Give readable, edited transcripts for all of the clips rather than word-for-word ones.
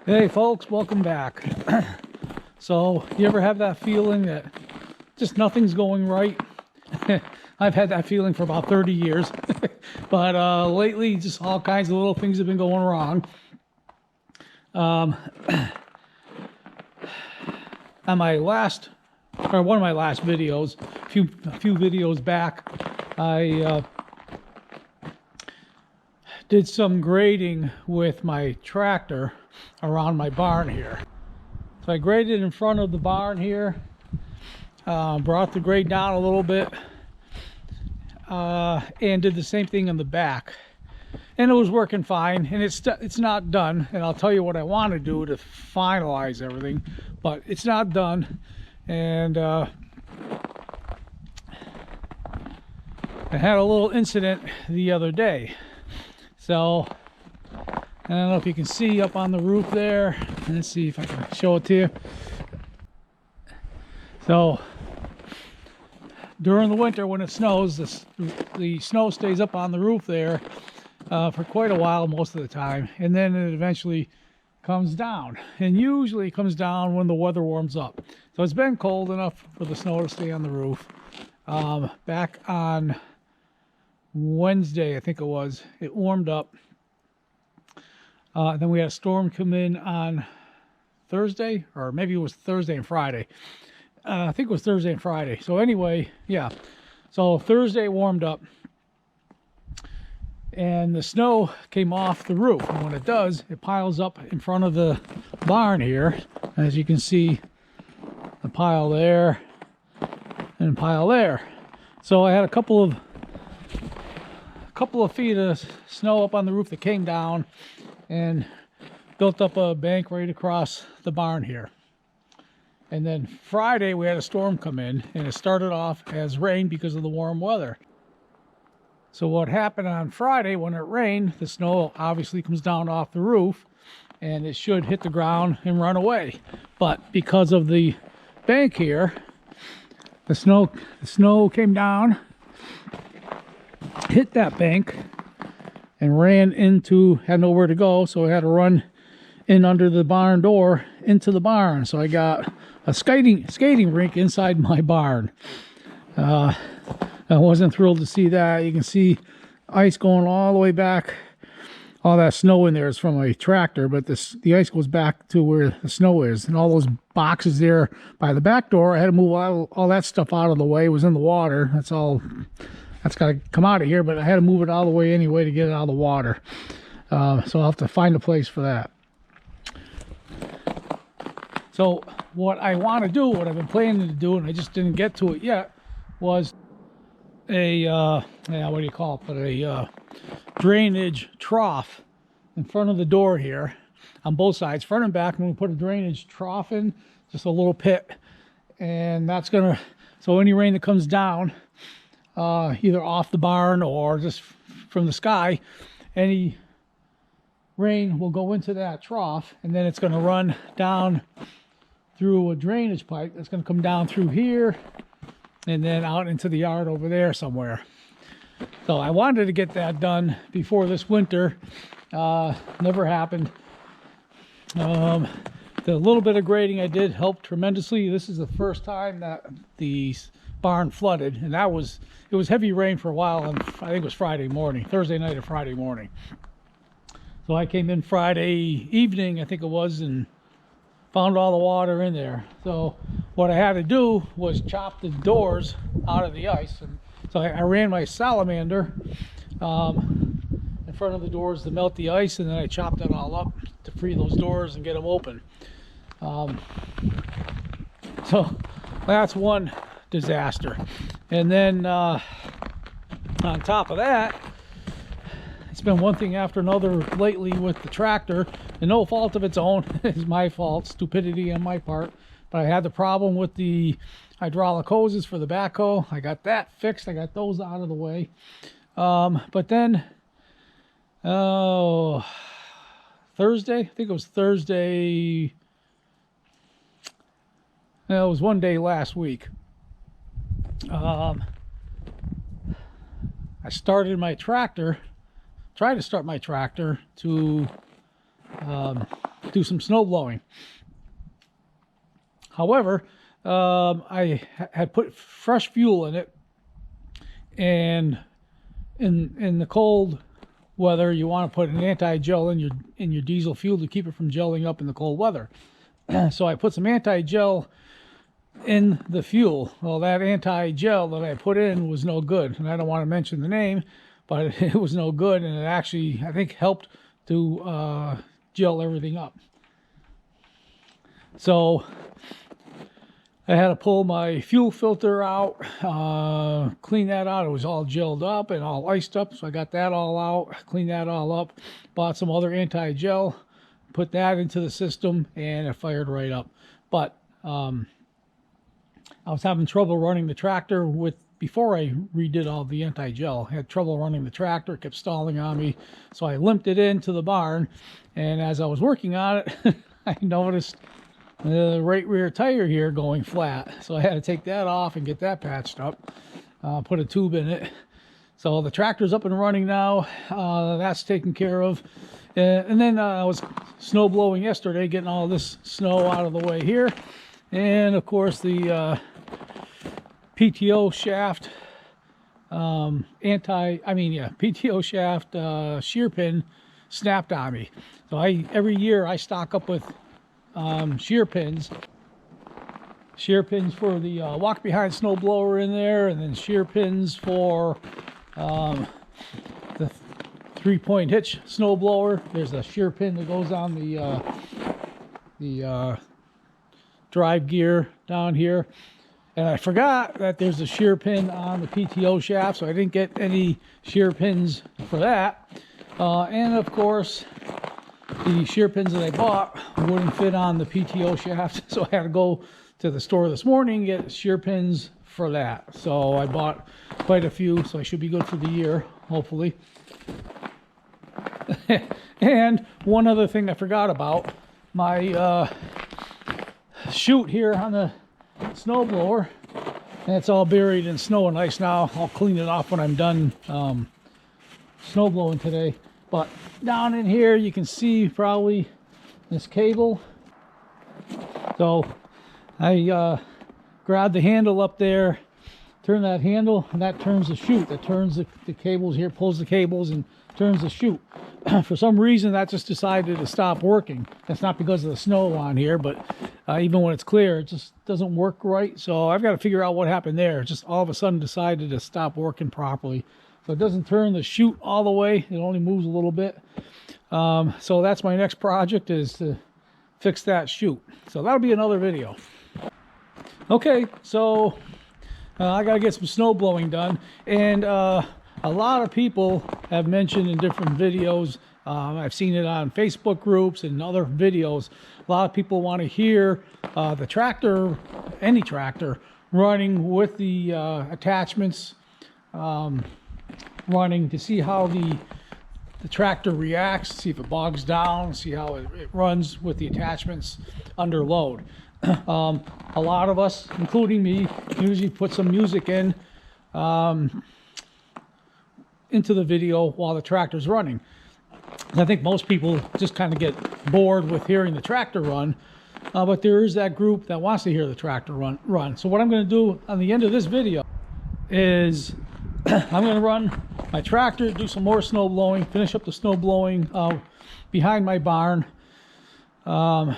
Hey folks, welcome back. So you ever have that feeling that just nothing's going right? I've had that feeling for about 30 years. But lately just all kinds of little things have been going wrong. On my last, or one of my last videos, a few videos back, I did some grading with my tractor around my barn here. So I graded in front of the barn here, brought the grade down a little bit, and did the same thing in the back, and it was working fine. And it's not done, and I'll tell you what I want to do to finalize everything, but it's not done. And I had a little incident the other day. So I don't know if you can see up on the roof there. Let's see if I can show it to you. So during the winter when it snows, the snow stays up on the roof there for quite a while most of the time, and then it eventually comes down, and usually it comes down when the weather warms up. So it's been cold enough for the snow to stay on the roof. Back on Wednesday, I think it was, it warmed up. Then we had a storm come in on Thursday, or maybe it was Thursday and Friday. I think it was Thursday and Friday. So anyway, yeah. So Thursday warmed up, and the snow came off the roof. And when it does, it piles up in front of the barn here. As you can see, the pile there and a pile there. So I had a couple of feet of snow up on the roof that came down and built up a bank right across the barn here. And then Friday we had a storm come in, and it started off as rain because of the warm weather. So what happened on Friday, when it rained, the snow obviously comes down off the roof, and it should hit the ground and run away. But because of the bank here, the snow came down, hit that bank, and ran into, had nowhere to go, so I had to run in under the barn door into the barn. So I got a skating rink inside my barn. I wasn't thrilled to see that. You can see ice going all the way back. All that snow in there is from a tractor, but the ice goes back to where the snow is. And all those boxes there by the back door, I had to move all that stuff out of the way. It was in the water. That's got to come out of here, but I had to move it all the way anyway to get it out of the water. So I'll have to find a place for that. So what I want to do, what I've been planning to do, and I just didn't get to it yet, was a what do you call it? But a drainage trough in front of the door here on both sides, front and back. I'm going to put a drainage trough in, just a little pit, and that's gonna, so any rain that comes down, either off the barn or just from the sky, any rain will go into that trough, and then it's going to run down through a drainage pipe that's going to come down through here and then out into the yard over there somewhere. So I wanted to get that done before this winter. Never happened. The little bit of grading I did helped tremendously. This is the first time that the barn flooded, and it was heavy rain for a while, and I think it was Friday morning, Thursday night or Friday morning. So I came in Friday evening, I think it was, and found all the water in there. So what I had to do was chop the doors out of the ice, and so I ran my salamander in front of the doors to melt the ice, and then I chopped it all up to free those doors and get them open. So that's one disaster. And then on top of that, it's been one thing after another lately with the tractor, and no fault of its own. It's my fault, stupidity on my part. But I had the problem with the hydraulic hoses for the backhoe. I got that fixed. I got those out of the way. But then, Thursday, I think it was Thursday. No, it was one day last week. I started my tractor, tried to start my tractor to do some snow blowing. However, I had put fresh fuel in it, and in the cold weather, you want to put an anti-gel in your diesel fuel to keep it from gelling up in the cold weather. So I put some anti-gel in the fuel. Well, that anti-gel that I put in was no good, and I don't want to mention the name, but it was no good, and it actually, I think, helped to gel everything up. So I had to pull my fuel filter out, clean that out. It was all gelled up and all iced up, so I got that all out, cleaned that all up, bought some other anti-gel, put that into the system, and it fired right up. But I was having trouble running the tractor before I redid all the anti-gel. I had trouble running the tractor, it kept stalling on me, so I limped it into the barn, and as I was working on it, I noticed the right rear tire here going flat. So I had to take that off and get that patched up, put a tube in it. So the tractor's up and running now. That's taken care of. And then I was snow blowing yesterday, getting all this snow out of the way here. And of course the PTO shaft, PTO shaft shear pin snapped on me. So every year I stock up with shear pins for the walk behind snow blower in there, and then shear pins for the 3-point hitch snow blower. There's a shear pin that goes on the drive gear down here, and I forgot that there's a shear pin on the PTO shaft, so I didn't get any shear pins for that. And of course, the shear pins that I bought wouldn't fit on the PTO shaft, so I had to go to the store this morning and get shear pins for that. So I bought quite a few, so I should be good for the year, hopefully. And one other thing I forgot about, my chute here on the snow blower, and it's all buried in snow and ice now. I'll clean it off when I'm done snow blowing today. But down in here, you can see probably this cable. So I grabbed the handle up there, turn that handle, and that turns the chute. That turns the cables here, pulls the cables and turns the chute. For some reason, that just decided to stop working. That's not because of the snow on here, but even when it's clear, it just doesn't work right. So I've got to figure out what happened there. It just all of a sudden decided to stop working properly. So it doesn't turn the chute all the way. It only moves a little bit. So that's my next project, is to fix that chute. So that'll be another video. Okay, so I got to get some snow blowing done. And a lot of people have mentioned in different videos, I've seen it on Facebook groups and other videos, a lot of people want to hear the tractor, any tractor, running with the attachments running, to see how the tractor reacts, see if it bogs down, see how it runs with the attachments under load. A lot of us, including me, usually put some music in into the video while the tractor's running. I think most people just kind of get bored with hearing the tractor run, but there is that group that wants to hear the tractor run. So what I'm going to do on the end of this video is I'm going to run my tractor, do some more snow blowing, finish up the snow blowing behind my barn. I'll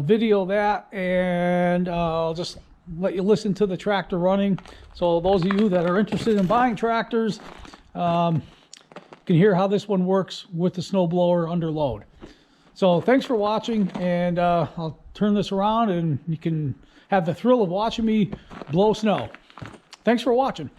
video that, and I'll just let you listen to the tractor running. So those of you that are interested in buying tractors can hear how this one works with the snow blower under load. So thanks for watching, and I'll turn this around and you can have the thrill of watching me blow snow. Thanks for watching.